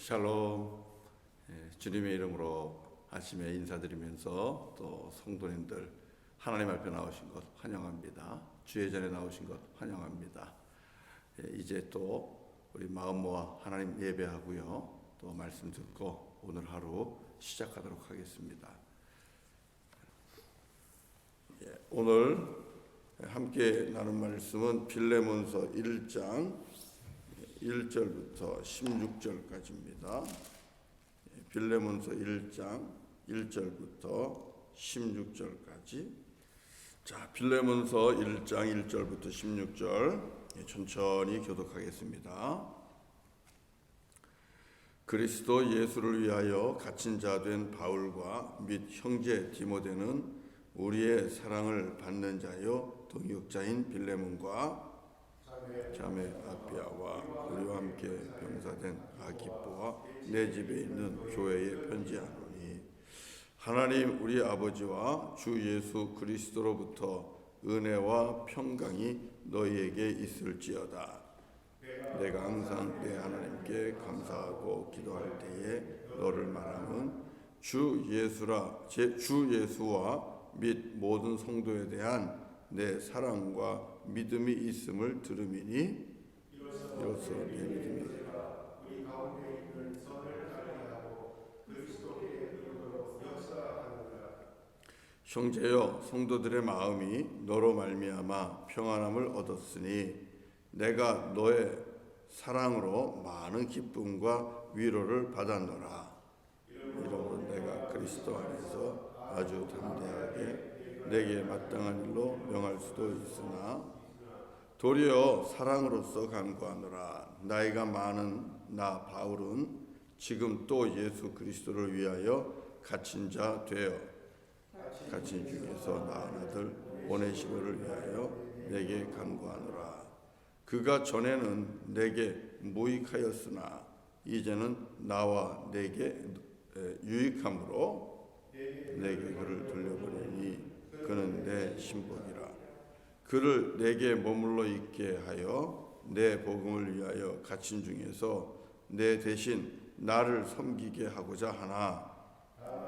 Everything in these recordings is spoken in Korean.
샬롬. 주님의 이름으로 아침에 인사드리면서 또 성도님들 하나님 앞에 나오신 것 환영합니다. 주의 전에 나오신 것 환영합니다. 이제 또 우리 마음 모아 하나님 예배하고요. 또 말씀 듣고 오늘 하루 시작하도록 하겠습니다. 오늘 함께 나눈 말씀은 빌레몬서 1장 1절부터 16절까지입니다. 빌레몬서 1장 1절부터 16절까지. 자, 빌레몬서 1장 1절부터 16절 천천히 교독하겠습니다. 그리스도 예수를 위하여 갇힌 자 된 바울과 및 형제 디모데는 우리의 사랑을 받는 자요 동역자인 빌레몬과 자매 아비아와 우리와 함께 병사된 아기뽀와 내 집에 있는 교회에 편지하노니, 하나님 우리 아버지와 주 예수 그리스도로부터 은혜와 평강이 너희에게 있을지어다. 내가 항상 내 하나님께 감사하고 기도할 때에 너를 말하면 주 예수와 및 모든 성도에 대한 내 사랑과 믿음이 있음을 들음이니, 이로써 내 믿음이 우리 가운데 있는 선을 달리하고 그리스도의 이름으로 역사하느니라. 형제여, 성도들의 마음이 너로 말미암아 평안함을 얻었으니 내가 너의 사랑으로 많은 기쁨과 위로를 받았노라. 이러므로 내가 그리스도 안에서 아주 담대하게 내게 마땅한 일로 명할 수도 있으나 도리어 사랑으로서 간구하노라. 나이가 많은 나 바울은 지금 또 예수 그리스도를 위하여 갇힌 자 되어 갇힌 중에서 낳은 아들 오네시모를 위하여 내게 간구하노라. 그가 전에는 내게 무익하였으나 이제는 나와 내게 유익함으로 내게 그를 돌려보내니 그는 내 신복이라. 그를 내게 머물러 있게 하여 내 복음을 위하여 갇힌 중에서 내 대신 나를 섬기게 하고자 하나,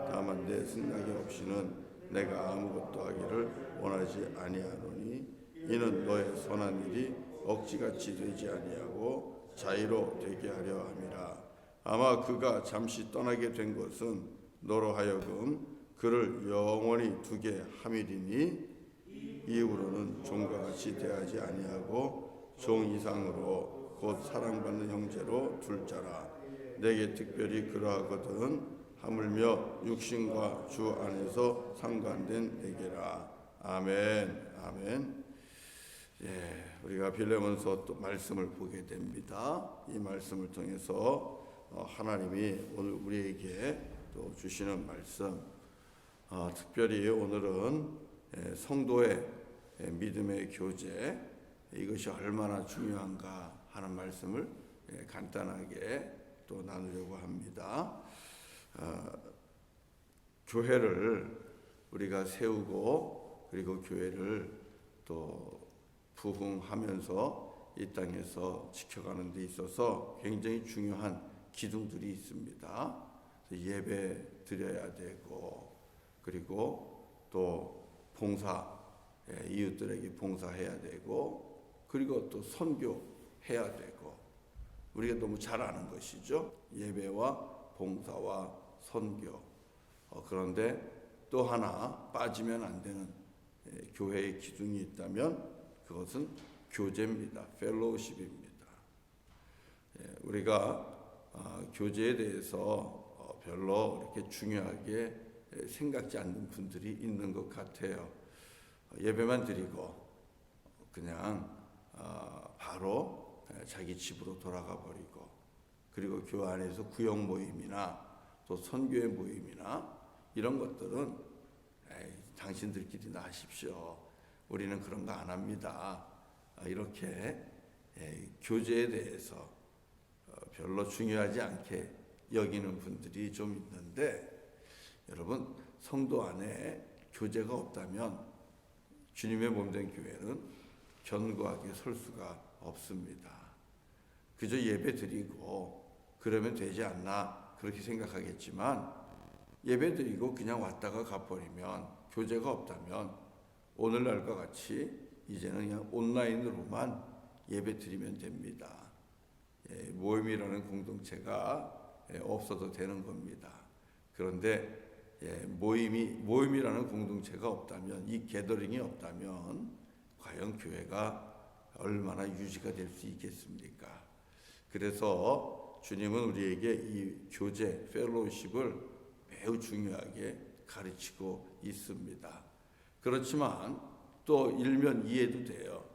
다만 내 생각이 없이는 내가 아무것도 하기를 원하지 아니하노니, 이는 너의 선한 일이 억지같이 되지 아니하고 자의로 되게 하려 함이라. 아마 그가 잠시 떠나게 된 것은 너로 하여금 그를 영원히 두게 함이리니, 이후로는 종과 같이 대하지 아니하고 종 이상으로 곧 사랑받는 형제로 둘 자라. 내게 특별히 그러하거든 하물며 육신과 주 안에서 상관된 내게라. 아멘. 아멘. 우리가 빌레몬서 또 말씀을 보게 됩니다. 이 말씀을 통해서 하나님이 오늘 우리에게 또 주시는 말씀, 특별히 오늘은 성도의 믿음의 교제, 이것이 얼마나 중요한가 하는 말씀을 간단하게 또 나누려고 합니다. 교회를 우리가 세우고 그리고 교회를 또 부흥하면서 이 땅에서 지켜가는 데 있어서 굉장히 중요한 기둥들이 있습니다. 예배 드려야 되고, 그리고 또 봉사, 이웃들에게 봉사해야 되고, 그리고 또 선교해야 되고, 우리가 너무 잘 아는 것이죠. 예배와 봉사와 선교. 그런데 또 하나 빠지면 안 되는 교회의 기둥이 있다면 그것은 교제입니다. 펠로우십입니다. 우리가 교제에 대해서 별로 이렇게 중요하게 생각지 않는 분들이 있는 것 같아요. 예배만 드리고 그냥 바로 자기 집으로 돌아가 버리고, 그리고 교회 안에서 구역 모임이나 또 선교회 모임이나 이런 것들은 당신들끼리나 하십시오. 우리는 그런 거 안 합니다. 이렇게 교제에 대해서 별로 중요하지 않게 여기는 분들이 좀 있는데, 여러분, 성도 안에 교제가 없다면 주님의 몸된 교회는 견고하게 설 수가 없습니다. 그저 예배 드리고 그러면 되지 않나 그렇게 생각하겠지만, 예배드리고 그냥 왔다가 가버리면, 교제가 없다면 오늘날과 같이 이제는 그냥 온라인으로만 예배드리면 됩니다. 모임이라는 공동체가 없어도 되는 겁니다. 그런데 모임이라는 공동체가 없다면, 이 게더링이 없다면 과연 교회가 얼마나 유지가 될 수 있겠습니까? 그래서 주님은 우리에게 이 교제, 펠로우십을 매우 중요하게 가르치고 있습니다. 그렇지만 또 일면 이해도 돼요.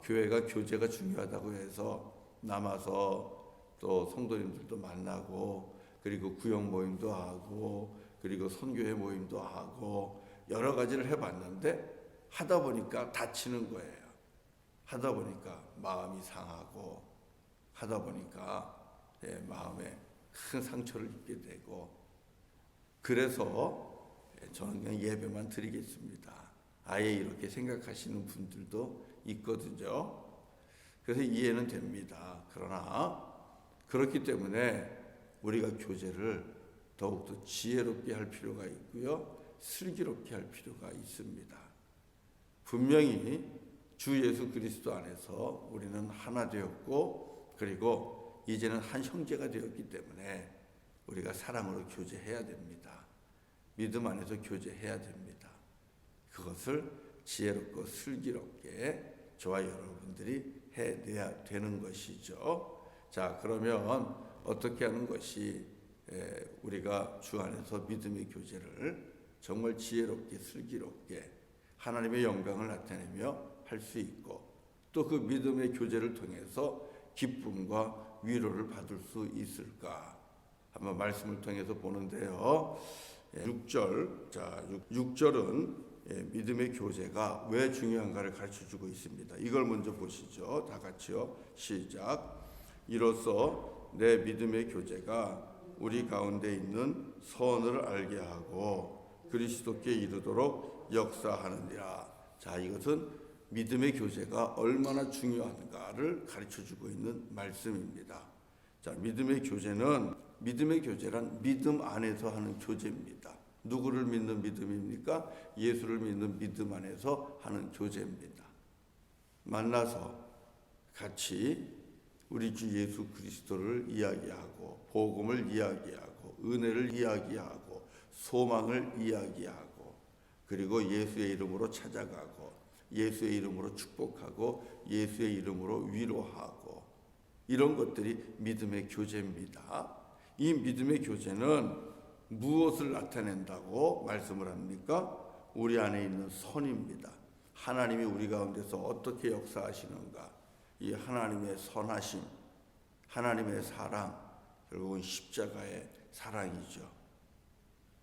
교회가 교제가 중요하다고 해서 남아서 또 성도님들도 만나고, 그리고 구역 모임도 하고, 그리고 선교회 모임도 하고, 여러 가지를 해봤는데 하다 보니까 다치는 거예요. 하다 보니까 마음이 상하고, 하다 보니까 마음에 큰 상처를 입게 되고, 그래서 저는 그냥 예배만 드리겠습니다. 아예 이렇게 생각하시는 분들도 있거든요. 그래서 이해는 됩니다. 그러나 그렇기 때문에 우리가 교제를 더욱더 지혜롭게 할 필요가 있고요, 슬기롭게 할 필요가 있습니다. 분명히 주 예수 그리스도 안에서 우리는 하나 되었고, 그리고 이제는 한 형제가 되었기 때문에 우리가 사랑으로 교제해야 됩니다. 믿음 안에서 교제해야 됩니다. 그것을 지혜롭고 슬기롭게 저와 여러분들이 해내야 되는 것이죠. 자, 그러면 어떻게 하는 것이 우리가 주 안에서 믿음의 교제를 정말 지혜롭게 슬기롭게 하나님의 영광을 나타내며 할 수 있고, 또 그 믿음의 교제를 통해서 기쁨과 위로를 받을 수 있을까? 한번 말씀을 통해서 보는데요. 6절, 자, 6절은 믿음의 교제가 왜 중요한가를 가르쳐주고 있습니다. 이걸 먼저 보시죠. 다 같이요. 시작. 이로써 내 믿음의 교제가 우리 가운데 있는 선을 알게 하고 그리스도께 이르도록 역사하느니라. 자, 이것은 믿음의 교제가 얼마나 중요한가를 가르쳐주고 있는 말씀입니다. 자, 믿음의 교제란 믿음 안에서 하는 교제입니다. 누구를 믿는 믿음입니까? 예수를 믿는 믿음 안에서 하는 교제입니다. 만나서 같이 우리 주 예수 그리스도를 이야기하고, 복음을 이야기하고, 은혜를 이야기하고, 소망을 이야기하고, 그리고 예수의 이름으로 찾아가고, 예수의 이름으로 축복하고, 예수의 이름으로 위로하고, 이런 것들이 믿음의 교제입니다. 이 믿음의 교제는 무엇을 나타낸다고 말씀을 합니까? 우리 안에 있는 선입니다. 하나님이 우리 가운데서 어떻게 역사하시는가, 이 하나님의 선하심, 하나님의 사랑, 결국은 십자가의 사랑이죠.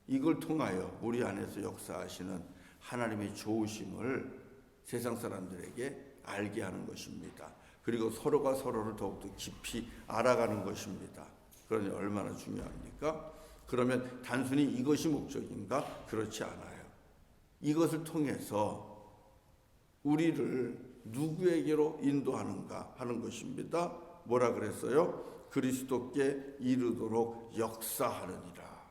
이걸 통하여 우리 안에서 역사하시는 하나님의 좋으심을 세상 사람들에게 알게 하는 것입니다. 그리고 서로가 서로를 더욱더 깊이 알아가는 것입니다. 그러니 얼마나 중요합니까? 그러면 단순히 이것이 목적인가? 그렇지 않아요. 이것을 통해서 우리를 누구에게로 인도하는가 하는 것입니다. 뭐라 그랬어요? 그리스도께 이르도록 역사하느니라.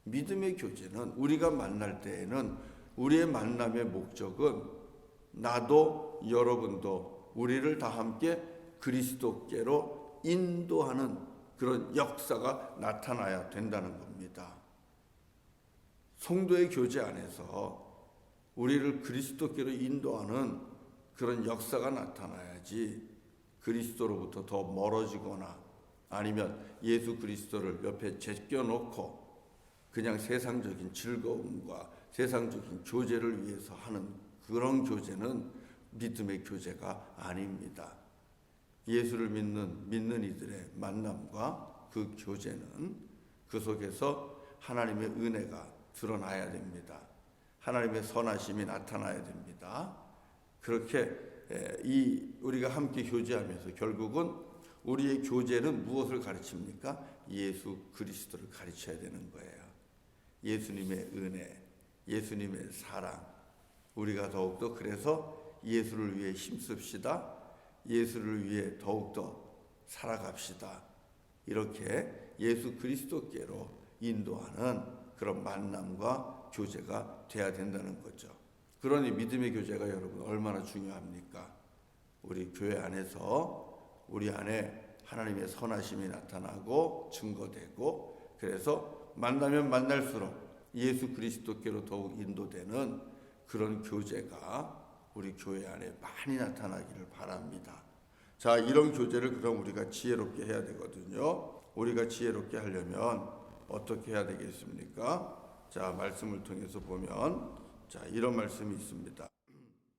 믿음의 교제는 우리가 만날 때에는 우리의 만남의 목적은 나도 여러분도 우리를 다 함께 그리스도께로 인도하는 그런 역사가 나타나야 된다는 겁니다. 성도의 교제 안에서 우리를 그리스도께로 인도하는 그런 역사가 나타나야지, 그리스도로부터 더 멀어지거나 아니면 예수 그리스도를 옆에 제껴놓고 그냥 세상적인 즐거움과 세상적인 교제를 위해서 하는 그런 교제는 믿음의 교제가 아닙니다. 예수를 믿는 이들의 만남과 그 교제는 그 속에서 하나님의 은혜가 드러나야 됩니다. 하나님의 선하심이 나타나야 됩니다. 그렇게 우리가 함께 교제하면서 결국은 우리의 교제는 무엇을 가르칩니까? 예수 그리스도를 가르쳐야 되는 거예요. 예수님의 은혜, 예수님의 사랑. 우리가 더욱더 그래서 예수를 위해 힘씁시다. 예수를 위해 더욱더 살아갑시다. 이렇게 예수 그리스도께로 인도하는 그런 만남과 교제가 돼야 된다는 거죠. 그러니 믿음의 교제가 여러분 얼마나 중요합니까? 우리 교회 안에서 우리 안에 하나님의 선하심이 나타나고 증거되고, 그래서 만나면 만날수록 예수 그리스도께로 더욱 인도되는 그런 교제가 우리 교회 안에 많이 나타나기를 바랍니다. 자, 이런 교제를 그럼 우리가 지혜롭게 해야 되거든요. 우리가 지혜롭게 하려면 어떻게 해야 되겠습니까? 자, 말씀을 통해서 보면, 자, 이런 말씀이 있습니다.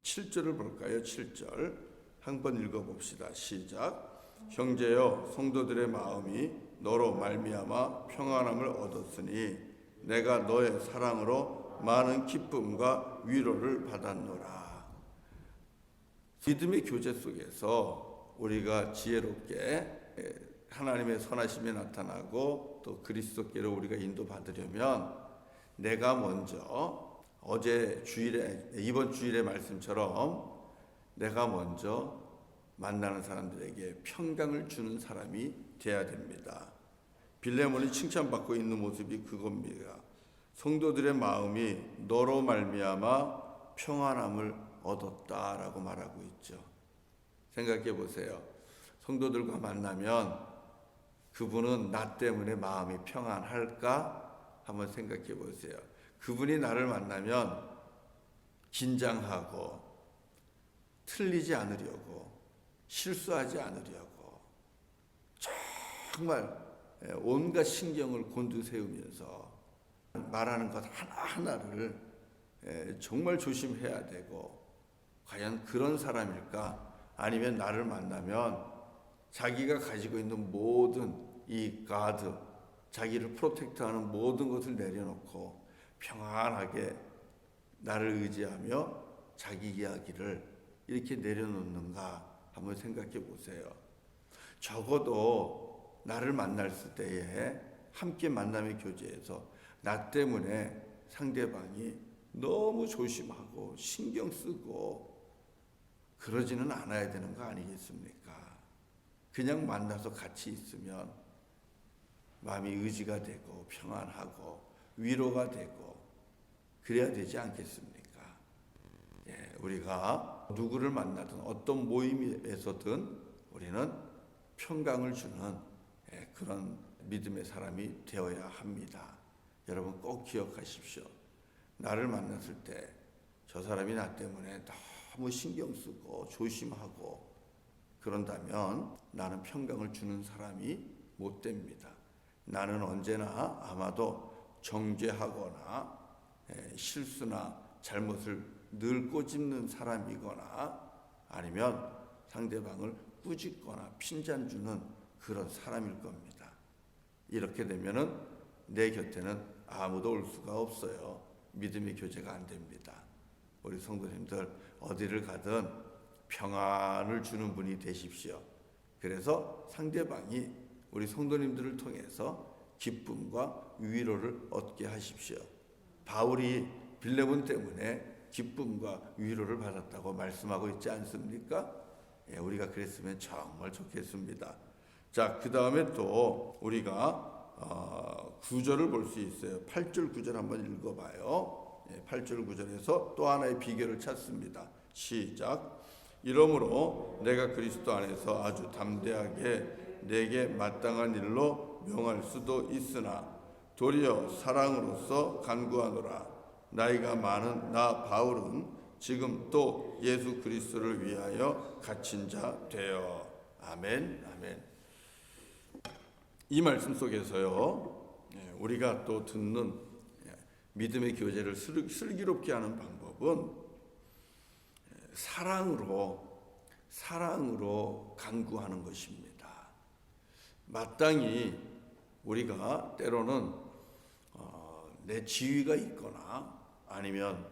7절을 볼까요? 7절 한번 읽어봅시다. 시작. 형제여, 성도들의 마음이 너로 말미암아 평안함을 얻었으니 내가 너의 사랑으로 많은 기쁨과 위로를 받았노라. 믿음의 교제 속에서 우리가 지혜롭게 하나님의 선하심이 나타나고 또 그리스도께로 우리가 인도받으려면, 내가 먼저 어제 주일에, 이번 주일의 말씀처럼 내가 먼저 만나는 사람들에게 평강을 주는 사람이 돼야 됩니다. 빌레몬이 칭찬받고 있는 모습이 그겁니다. 성도들의 마음이 너로 말미암아 평안함을 얻었다라고 말하고 있죠. 생각해 보세요. 성도들과 만나면 그분은 나 때문에 마음이 평안할까? 한번 생각해 보세요. 그분이 나를 만나면 긴장하고 틀리지 않으려고, 실수하지 않으려고 정말 온갖 신경을 곤두세우면서 말하는 것 하나하나를 정말 조심해야 되고, 과연 그런 사람일까? 아니면 나를 만나면 자기가 가지고 있는 모든 이 가드, 자기를 프로텍트하는 모든 것을 내려놓고 평안하게 나를 의지하며 자기 이야기를 이렇게 내려놓는가 한번 생각해 보세요. 적어도 나를 만났을 때에 함께 만남의 교제에서 나 때문에 상대방이 너무 조심하고 신경 쓰고 그러지는 않아야 되는 거 아니겠습니까? 그냥 만나서 같이 있으면 마음이 의지가 되고 평안하고 위로가 되고 그래야 되지 않겠습니까? 예, 우리가 누구를 만나든 어떤 모임에서든 우리는 평강을 주는 그런 믿음의 사람이 되어야 합니다. 여러분 꼭 기억하십시오. 나를 만났을 때 저 사람이 나 때문에 너무 신경 쓰고 조심하고 그런다면 나는 평강을 주는 사람이 못 됩니다. 나는 언제나 아마도 정죄하거나 실수나 잘못을 늘 꼬집는 사람이거나 아니면 상대방을 꾸짖거나 핀잔 주는 그런 사람일 겁니다. 이렇게 되면은 내 곁에는 아무도 올 수가 없어요. 믿음의 교제가 안 됩니다. 우리 성도님들 어디를 가든 평안을 주는 분이 되십시오. 그래서 상대방이 우리 성도님들을 통해서 기쁨과 위로를 얻게 하십시오. 바울이 빌레몬 때문에 기쁨과 위로를 받았다고 말씀하고 있지 않습니까? 예, 우리가 그랬으면 정말 좋겠습니다. 자, 그 다음에 또 우리가 9절을 볼 수 있어요. 8절 9절 한번 읽어봐요. 8절 9절에서 또 하나의 비결을 찾습니다. 시작. 이러므로 내가 그리스도 안에서 아주 담대하게 내게 마땅한 일로 명할 수도 있으나 도리어 사랑으로서 간구하노라. 나이가 많은 나 바울은 지금 또 예수 그리스도를 위하여 갇힌 자 되어. 아멘. 아멘. 이 말씀 속에서요, 우리가 또 듣는 믿음의 교제를 슬기롭게 하는 방법은 사랑으로 간구하는 것입니다. 마땅히 우리가 때로는 내 지위가 있거나 아니면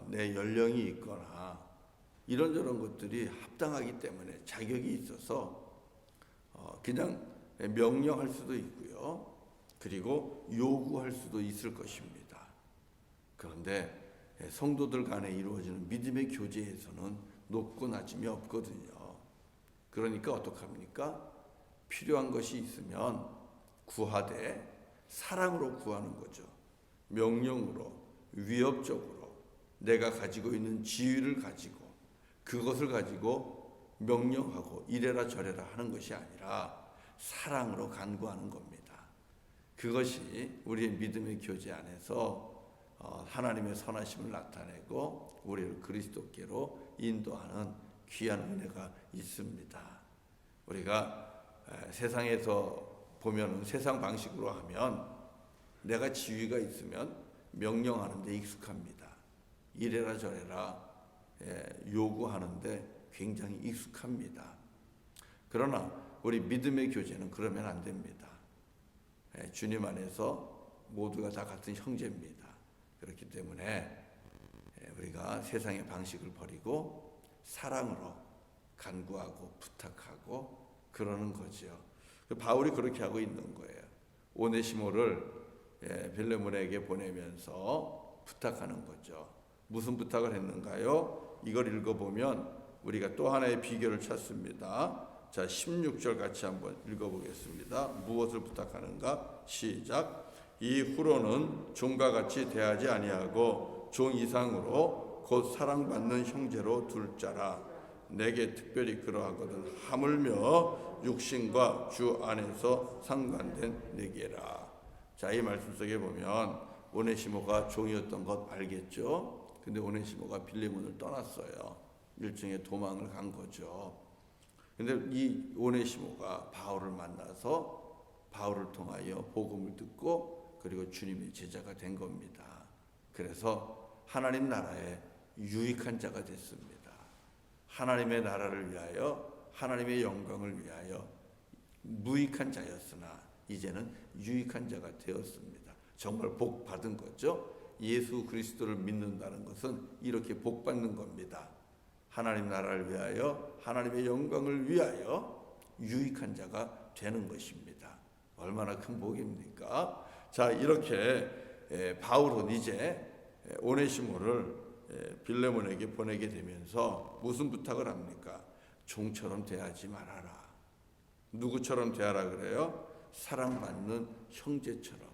내 연령이 있거나 이런저런 것들이 합당하기 때문에 자격이 있어서 그냥 명령할 수도 있고요. 그리고 요구할 수도 있을 것입니다. 그런데 성도들 간에 이루어지는 믿음의 교제에서는 높고 낮음이 없거든요. 그러니까 어떡합니까? 필요한 것이 있으면 구하되 사랑으로 구하는 거죠. 명령으로, 위협적으로 내가 가지고 있는 지위를 가지고 그것을 가지고 명령하고 이래라 저래라 하는 것이 아니라 사랑으로 간구하는 겁니다. 그것이 우리의 믿음의 교제 안에서 하나님의 선하심을 나타내고 우리를 그리스도께로 인도하는 귀한 은혜가 있습니다. 우리가 세상에서 보면 세상 방식으로 하면 내가 지위가 있으면 명령하는 데 익숙합니다. 이래라 저래라 요구하는데 굉장히 익숙합니다. 그러나 우리 믿음의 교제는 그러면 안 됩니다. 주님 안에서 모두가 다 같은 형제입니다. 그렇기 때문에 우리가 세상의 방식을 버리고 사랑으로 간구하고 부탁하고 그러는 거죠. 바울이 그렇게 하고 있는 거예요. 오네시모를 빌레몬에게 보내면서 부탁하는 거죠. 무슨 부탁을 했는가요? 이걸 읽어보면 우리가 또 하나의 비결을 찾습니다. 자, 16절 같이 한번 읽어보겠습니다. 무엇을 부탁하는가? 시작. 이후로는 종과 같이 대하지 아니하고 종 이상으로 곧 사랑받는 형제로 둘 자라. 내게 특별히 그러하거든 하물며 육신과 주 안에서 상관된 내게라. 자, 이 말씀 속에 보면 오네시모가 종이었던 것 알겠죠? 근데 오네시모가 빌레몬을 떠났어요. 일종의 도망을 간 거죠. 근데 이 오네시모가 바울을 만나서 바울을 통하여 복음을 듣고 그리고 주님의 제자가 된 겁니다. 그래서 하나님 나라의 유익한 자가 됐습니다. 하나님의 나라를 위하여 하나님의 영광을 위하여 무익한 자였으나 이제는 유익한 자가 되었습니다. 정말 복 받은 거죠. 예수 그리스도를 믿는다는 것은 이렇게 복 받는 겁니다. 하나님 나라를 위하여 하나님의 영광을 위하여 유익한 자가 되는 것입니다. 얼마나 큰 복입니까? 자, 이렇게 바울은 이제 오네시모를 빌레몬에게 보내게 되면서 무슨 부탁을 합니까? 종처럼 대하지 말아라. 누구처럼 대하라 그래요? 사랑받는 형제처럼,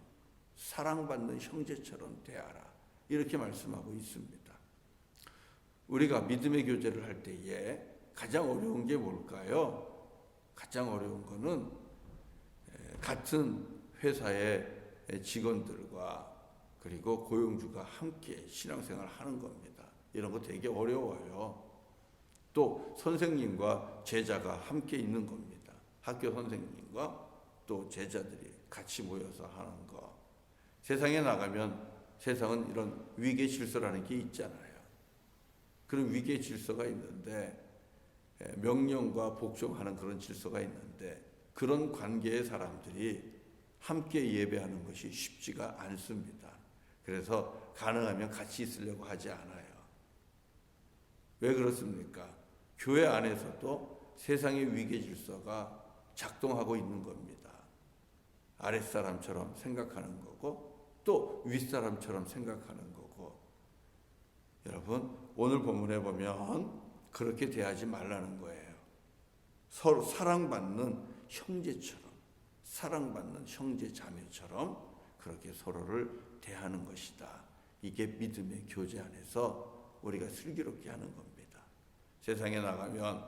사랑받는 형제처럼 대하라. 이렇게 말씀하고 있습니다. 우리가 믿음의 교제를 할 때에 가장 어려운 게 뭘까요? 가장 어려운 거는 같은 회사의 직원들과 그리고 고용주가 함께 신앙생활을 하는 겁니다. 이런 거 되게 어려워요. 또 선생님과 제자가 함께 있는 겁니다. 학교 선생님과 또 제자들이 같이 모여서 하는 거. 세상에 나가면 세상은 이런 위계 질서라는 게 있잖아요. 그런 위계 질서가 있는데 명령과 복종하는 그런 질서가 있는데 그런 관계의 사람들이 함께 예배하는 것이 쉽지가 않습니다. 그래서 가능하면 같이 있으려고 하지 않아요. 왜 그렇습니까? 교회 안에서도 세상의 위계 질서가 작동하고 있는 겁니다. 아랫사람처럼 생각하는 거고 또 윗사람처럼 생각하는 거고. 여러분, 오늘 본문에 보면 그렇게 대하지 말라는 거예요. 서로 사랑받는 형제처럼, 사랑받는 형제 자매처럼 그렇게 서로를 대하는 것이다. 이게 믿음의 교제 안에서 우리가 슬기롭게 하는 겁니다. 세상에 나가면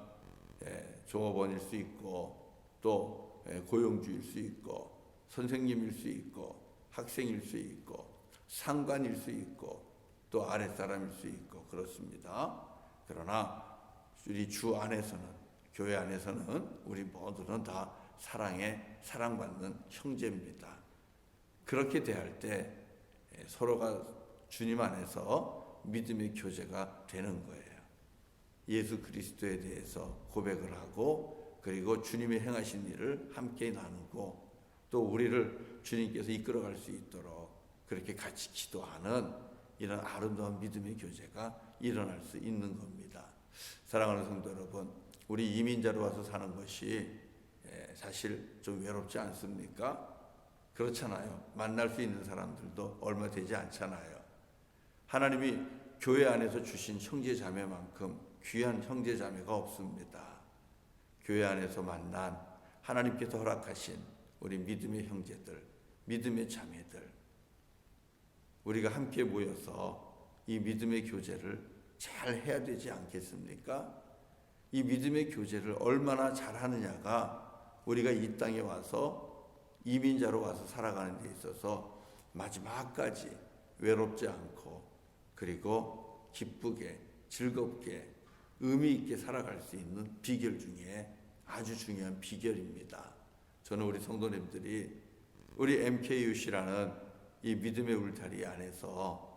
종업원일 수 있고 또 고용주일 수 있고 선생님일 수 있고 학생일 수 있고 상관일 수 있고 또 아랫사람일 수 있고 그렇습니다. 그러나 우리 주 안에서는, 교회 안에서는 우리 모두는 다 사랑받는 형제입니다. 그렇게 대할 때 서로가 주님 안에서 믿음의 교제가 되는 거예요. 예수 그리스도에 대해서 고백을 하고 그리고 주님이 행하신 일을 함께 나누고 또 우리를 주님께서 이끌어갈 수 있도록 그렇게 같이 기도하는 이런 아름다운 믿음의 교제가 일어날 수 있는 겁니다. 사랑하는 성도 여러분, 우리 이민자로 와서 사는 것이 사실 좀 외롭지 않습니까? 그렇잖아요. 만날 수 있는 사람들도 얼마 되지 않잖아요. 하나님이 교회 안에서 주신 형제 자매만큼 귀한 형제 자매가 없습니다. 교회 안에서 만난 하나님께서 허락하신 우리 믿음의 형제들, 믿음의 자매들, 우리가 함께 모여서 이 믿음의 교제를 잘 해야 되지 않겠습니까? 이 믿음의 교제를 얼마나 잘하느냐가 우리가 이 땅에 와서 이민자로 와서 살아가는 데 있어서 마지막까지 외롭지 않고 그리고 기쁘게 즐겁게 의미 있게 살아갈 수 있는 비결 중에 아주 중요한 비결입니다. 저는 우리 성도님들이 우리 MKUC라는 이 믿음의 울타리 안에서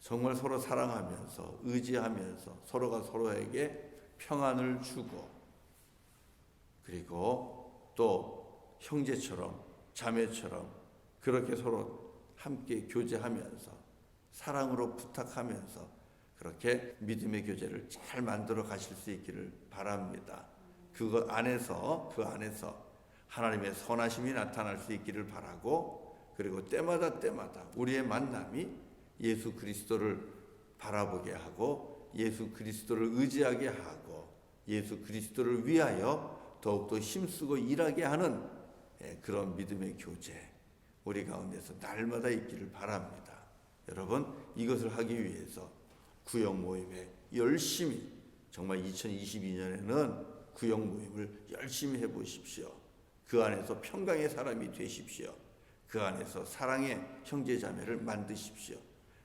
정말 서로 사랑하면서 의지하면서 서로가 서로에게 평안을 주고 그리고 또 형제처럼 자매처럼 그렇게 서로 함께 교제하면서 사랑으로 부탁하면서 그렇게 믿음의 교제를 잘 만들어 가실 수 있기를 바랍니다. 그 안에서 하나님의 선하심이 나타날 수 있기를 바라고 그리고 때마다 우리의 만남이 예수 그리스도를 바라보게 하고 예수 그리스도를 의지하게 하고 예수 그리스도를 위하여 더욱더 힘쓰고 일하게 하는 그런 믿음의 교제 우리 가운데서 날마다 있기를 바랍니다. 여러분 이것을 하기 위해서 구역 모임에 열심히 정말 2022년에는 구역 모임을 열심히 해보십시오. 그 안에서 평강의 사람이 되십시오. 그 안에서 사랑의 형제자매를 만드십시오.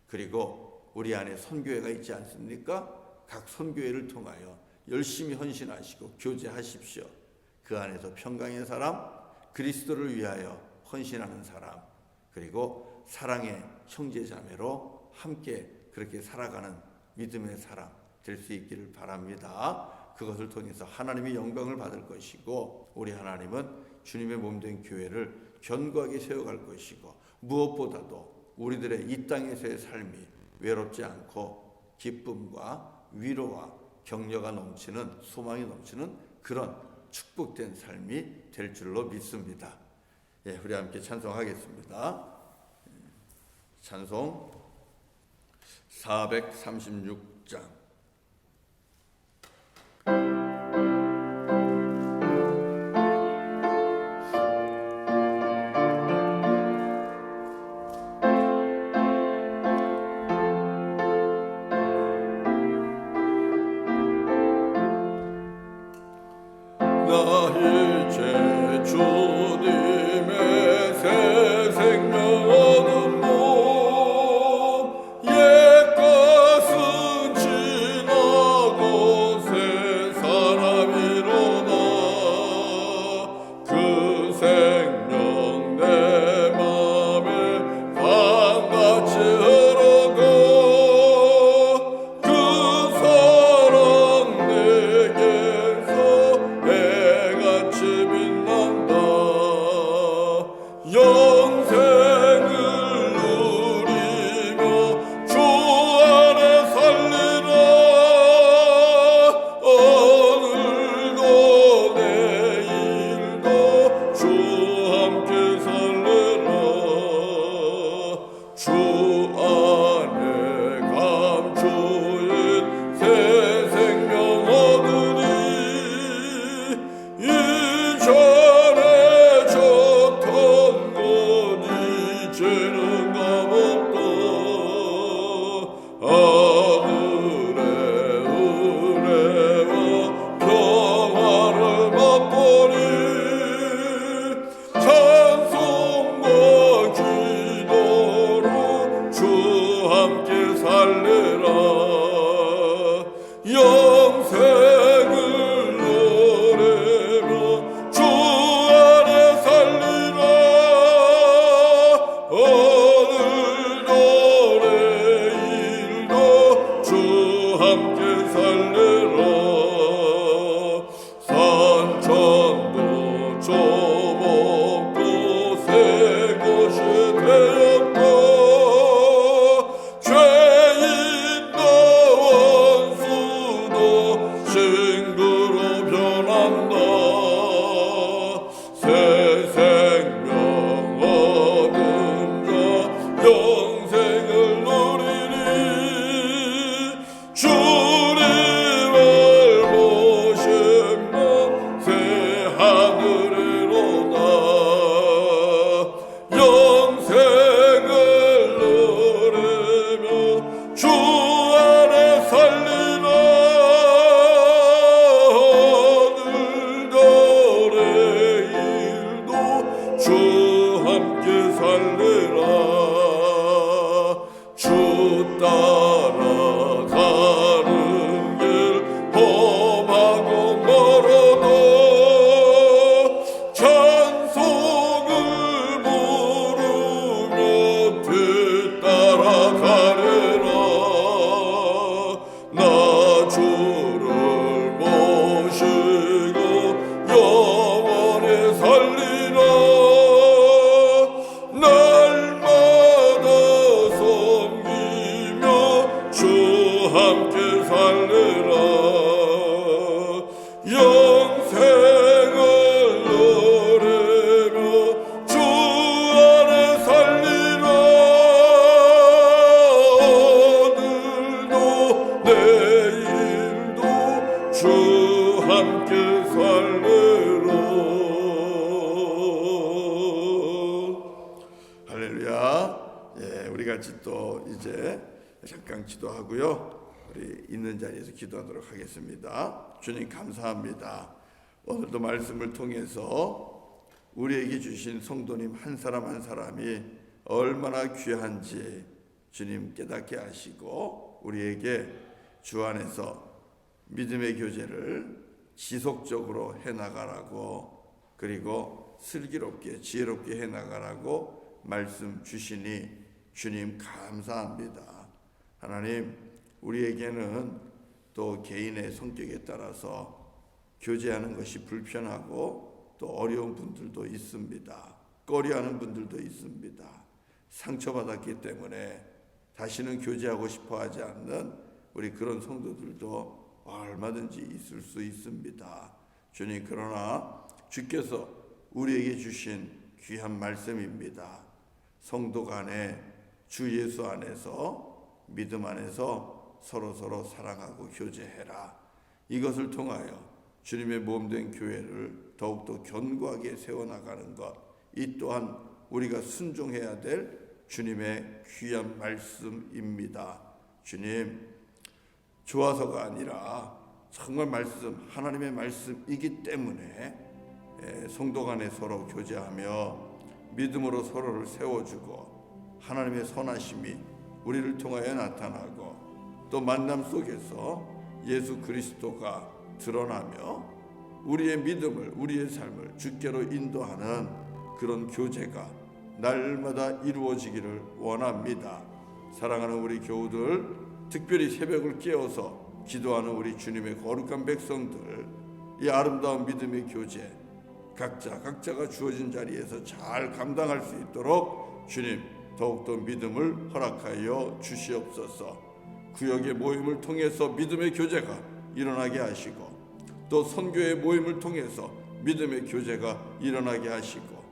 그리고 우리 안에 선교회가 있지 않습니까? 각 선교회를 통하여 열심히 헌신하시고 교제하십시오. 그 안에서 평강의 사람, 그리스도를 위하여 헌신하는 사람, 그리고 사랑의 형제자매로 함께 그렇게 살아가는 믿음의 사람 될 수 있기를 바랍니다. 그것을 통해서 하나님의 영광을 받을 것이고 우리 하나님은 주님의 몸된 교회를 견고하게 세워갈 것이고 무엇보다도 우리들의 이 땅에서의 삶이 외롭지 않고 기쁨과 위로와 격려가 넘치는 소망이 넘치는 그런 축복된 삶이 될 줄로 믿습니다. 예, 우리 함께 찬송하겠습니다. 찬송 436장 나 이제 주님의 새 생명 얻은 몸 옛것은 지나고 새 사람이로다 그 생명 내 맘에 강같이 흐르고 그 사랑 내게서 빛난다 가고 멀어도 찬송을 부르며 뒤따라가리라. 나 주를 모시고 영원히 살리라. 날마다 섬기며 주 함께 살리라. 영생을 누리며 주 안에 살리라. 오늘도 내일도 주 함께 살리라. 할렐루야. 예, 우리 같이 또 이제 잠깐 기도하고요. 우리 있는 자리에서 기도하도록 하겠습니다. 주님 감사합니다. 오늘도 말씀을 통해서 우리에게 주신 성도님 한 사람 한 사람이 얼마나 귀한지 주님 깨닫게 하시고 우리에게 주 안에서 믿음의 교제를 지속적으로 해나가라고, 그리고 슬기롭게 지혜롭게 해나가라고 말씀 주시니 주님 감사합니다. 하나님, 우리에게는 또 개인의 성격에 따라서 교제하는 것이 불편하고 또 어려운 분들도 있습니다. 꺼려하는 분들도 있습니다. 상처받았기 때문에 다시는 교제하고 싶어 하지 않는 우리 그런 성도들도 얼마든지 있을 수 있습니다. 주님, 그러나 주께서 우리에게 주신 귀한 말씀입니다. 성도 간에 주 예수 안에서 믿음 안에서 서로 사랑하고 교제해라. 이것을 통하여 주님의 몸된 교회를 더욱더 견고하게 세워나가는 것, 이 또한 우리가 순종해야 될 주님의 귀한 말씀입니다. 주님, 좋아서가 아니라 정말 말씀, 하나님의 말씀이기 때문에 성도 간에 서로 교제하며 믿음으로 서로를 세워주고 하나님의 선하심이 우리를 통하여 나타나고 또 만남 속에서 예수 그리스도가 드러나며 우리의 믿음을, 우리의 삶을 주께로 인도하는 그런 교제가 날마다 이루어지기를 원합니다. 사랑하는 우리 교우들, 특별히 새벽을 깨워서 기도하는 우리 주님의 거룩한 백성들, 이 아름다운 믿음의 교제 각자가 주어진 자리에서 잘 감당할 수 있도록 주님 더욱더 믿음을 허락하여 주시옵소서. 구역의 모임을 통해서 믿음의 교제가 일어나게 하시고 또 선교의 모임을 통해서 믿음의 교제가 일어나게 하시고,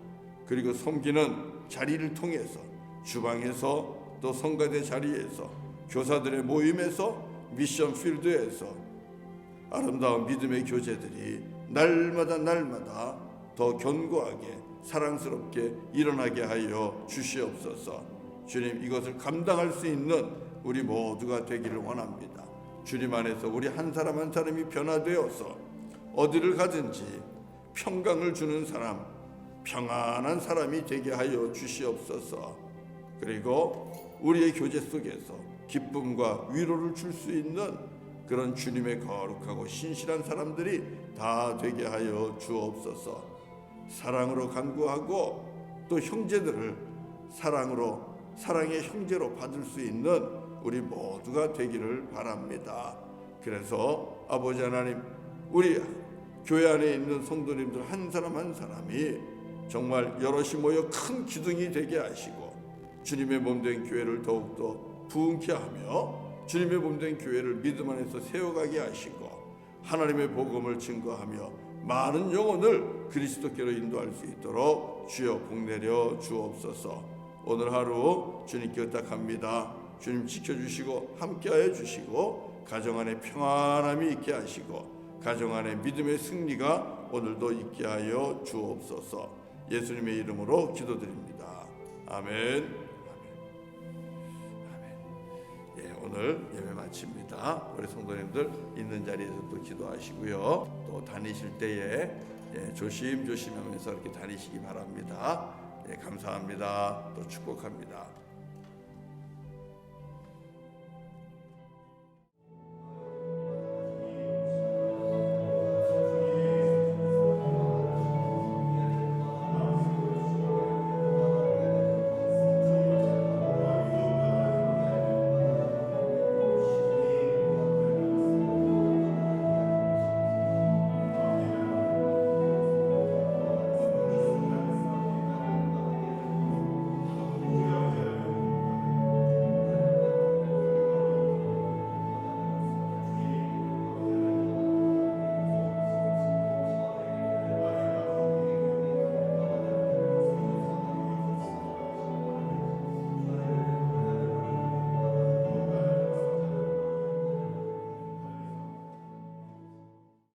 그리고 섬기는 자리를 통해서 주방에서 또 성가대 자리에서 교사들의 모임에서 미션 필드에서 아름다운 믿음의 교제들이 날마다 더 견고하게 사랑스럽게 일어나게 하여 주시옵소서. 주님, 이것을 감당할 수 있는 우리 모두가 되기를 원합니다. 주님 안에서 우리 한 사람 한 사람이 변화되어서 어디를 가든지 평강을 주는 사람, 평안한 사람이 되게 하여 주시옵소서. 그리고 우리의 교제 속에서 기쁨과 위로를 줄 수 있는 그런 주님의 거룩하고 신실한 사람들이 다 되게 하여 주옵소서. 사랑으로 간구하고 또 형제들을 사랑의 형제로 받을 수 있는 우리 모두가 되기를 바랍니다. 그래서 아버지 하나님, 우리 교회 안에 있는 성도님들 한 사람 한 사람이 정말 여럿이 모여 큰 기둥이 되게 하시고 주님의 몸된 교회를 더욱더 부흥케 하며 주님의 몸된 교회를 믿음 안에서 세워가게 하시고 하나님의 복음을 증거하며 많은 영혼을 그리스도께로 인도할 수 있도록 주여 복내려 주옵소서. 오늘 하루 주님께 의탁합니다. 주님 지켜주시고 함께하여 주시고 가정 안에 평안함이 있게 하시고 가정 안에 믿음의 승리가 오늘도 있게 하여 주옵소서. 예수님의 이름으로 기도드립니다. 아멘. 예, 오늘 예배 마칩니다. 우리 성도님들 있는 자리에서 또 기도하시고요. 또 다니실 때에 조심하면서 이렇게 다니시기 바랍니다. 예, 감사합니다. 또 축복합니다.